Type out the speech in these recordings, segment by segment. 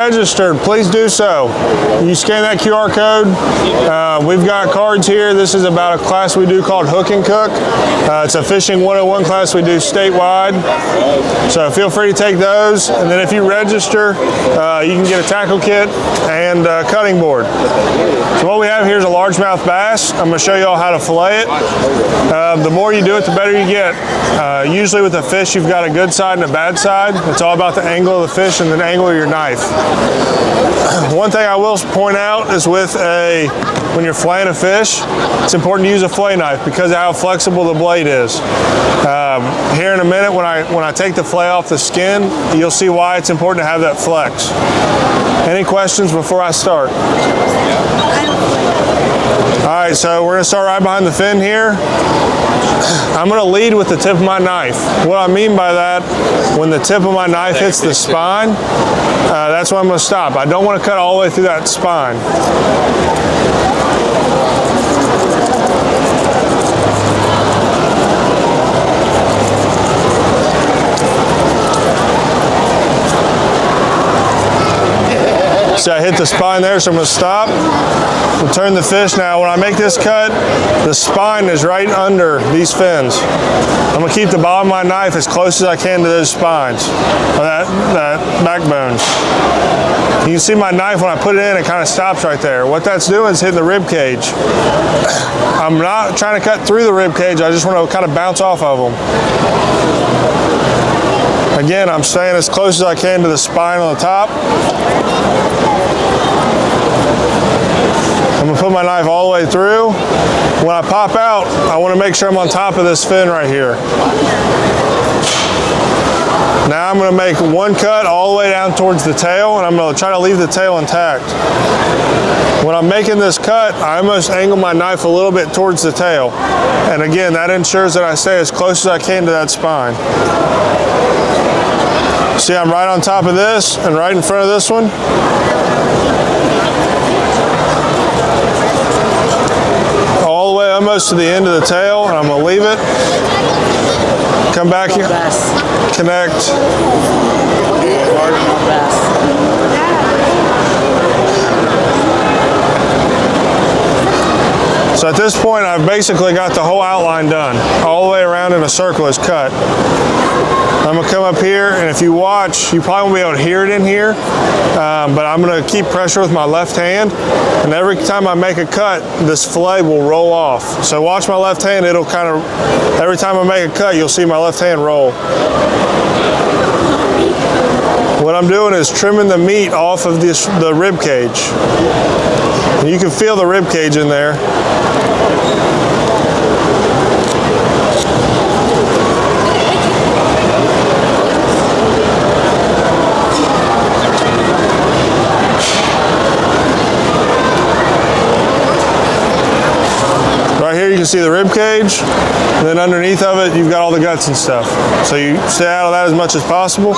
Registered, please do so. You scan that QR code. We've got cards here. This is about a class we do called Hook and Cook. It's a fishing 101 class we do statewide. So feel free to take those. And then if you register, you can get a tackle kit and a cutting board. So what we have here is a largemouth bass. I'm going to show you all how to fillet it. The more you do it, the better you get. Usually with a fish, you've got a good side and a bad side. It's all about the angle of the fish and the angle of your knife. One thing I will point out is when you're filleting a fish, it's important to use a fillet knife because of how flexible the blade is. Here in a minute, when I take the fillet off the skin, you'll see why it's important to have that flex. Any questions before I start? All right, so we're going to start right behind the fin here. I'm going to lead with the tip of my knife. What I mean by that, when the tip of my knife hits the spine, that's when I'm going to stop. I don't want to cut all the way through that spine. So I hit the spine there, so I'm going to stop. We'll turn the fish now. When I make this cut, the spine is right under these fins. I'm going to keep the bottom of my knife as close as I can to those spines, or that backbone. You can see my knife when I put it in, it kind of stops right there. What that's doing is hitting the rib cage. I'm not trying to cut through the rib cage, I just want to kind of bounce off of them. Again, I'm staying as close as I can to the spine on the top. I'm going to put my knife all the way through. When I pop out, I want to make sure I'm on top of this fin right here. Now I'm going to make one cut all the way down towards the tail, and I'm going to try to leave the tail intact. When I'm making this cut, I almost angle my knife a little bit towards the tail. And again, that ensures that I stay as close as I can to that spine. See, I'm right on top of this and right in front of this one. All the way almost to the end of the tail, and I'm going to leave it. Come back here, connect. So at this point, I've basically got the whole outline done. All the way around in a circle is cut. I'm going to come up here, and if you watch, you probably won't be able to hear it in here, but I'm going to keep pressure with my left hand, and every time I make a cut, this fillet will roll off. So watch my left hand, it'll kind of, every time I make a cut, you'll see my left hand roll. What I'm doing is trimming the meat off of the rib cage. And you can feel the rib cage in there. Right here you can see the rib cage, and then underneath of it you've got all the guts and stuff. So you stay out of that as much as possible.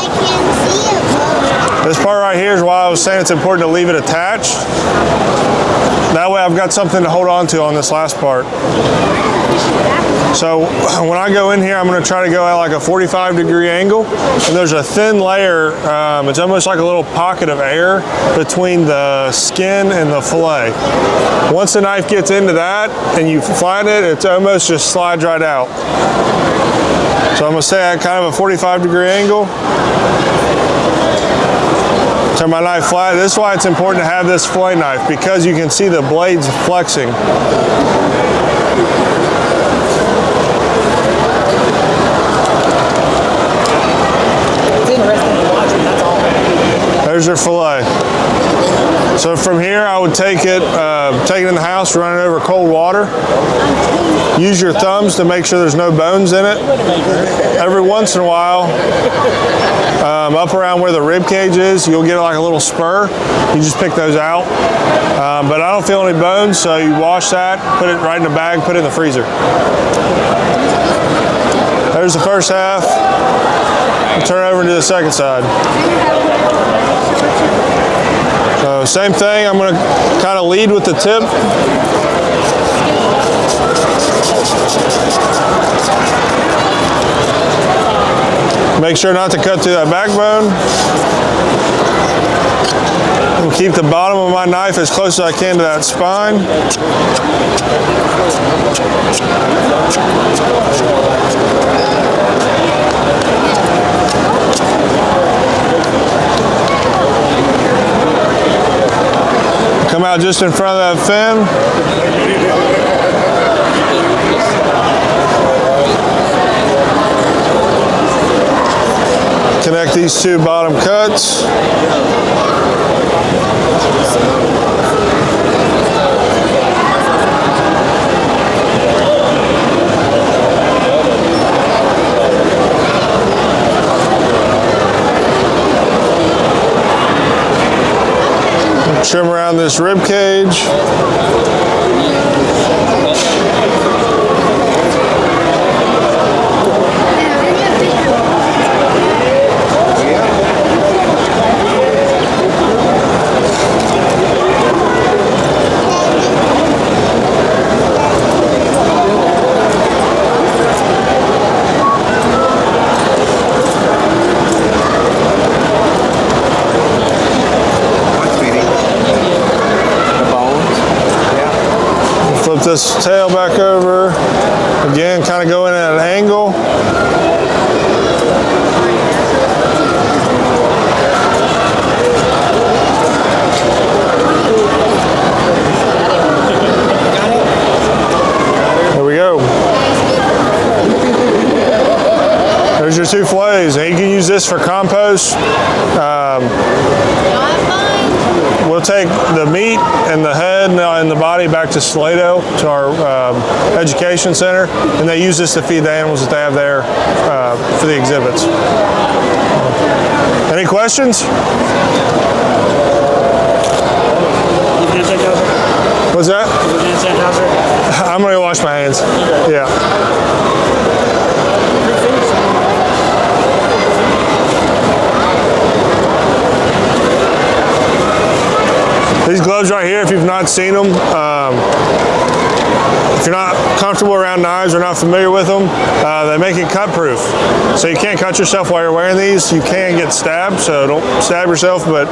This part right here is why I was saying it's important to leave it attached. That way I've got something to hold on to on this last part. So when I go in here, I'm going to try to go at like a 45-degree angle, and there's a thin layer, it's almost like a little pocket of air between the skin and the fillet. Once the knife gets into that and you flatten it, it almost just slides right out. So I'm going to stay at kind of a 45-degree angle. Turn my knife flat. This is why it's important to have this fillet knife, because you can see the blades flexing. There's your fillet. So from here, I would take it in the house, run it over cold water. Use your thumbs to make sure there's no bones in it. Every once in a while, up around where the rib cage is, you'll get like a little spur. You just pick those out. But I don't feel any bones, so you wash that, put it right in a bag, put it in the freezer. There's the first half. We'll turn it over to the second side. So same thing, I'm going to kind of lead with the tip. Make sure not to cut through that backbone. And keep the bottom of my knife as close as I can to that spine. Come out just in front of that fin. Connect these two bottom cuts. Trim around this rib cage. Flip this tail back over. Again, kind of go in at an angle. There we go. There's your two fillets. And you can use this for compost. We'll take the meat and the head and the body back to Salado, to our education center, and they use this to feed the animals that they have there for the exhibits. Any questions? What's that? I'm going to wash my hands. Yeah. These gloves right here, if you've not seen them, if you're not comfortable around knives or not familiar with them, they make it cut proof. So you can't cut yourself while you're wearing these. You can get stabbed, so don't stab yourself, but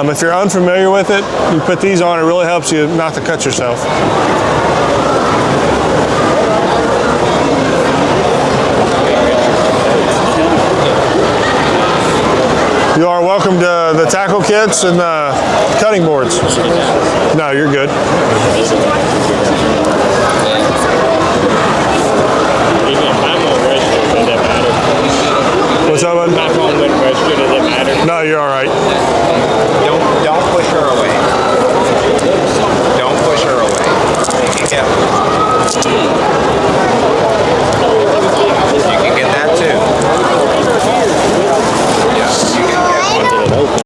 if you're unfamiliar with it, you put these on, it really helps you not to cut yourself. You are welcome to the tackle kits and the cutting boards. No, you're good. What's up, bud? No, you're all right.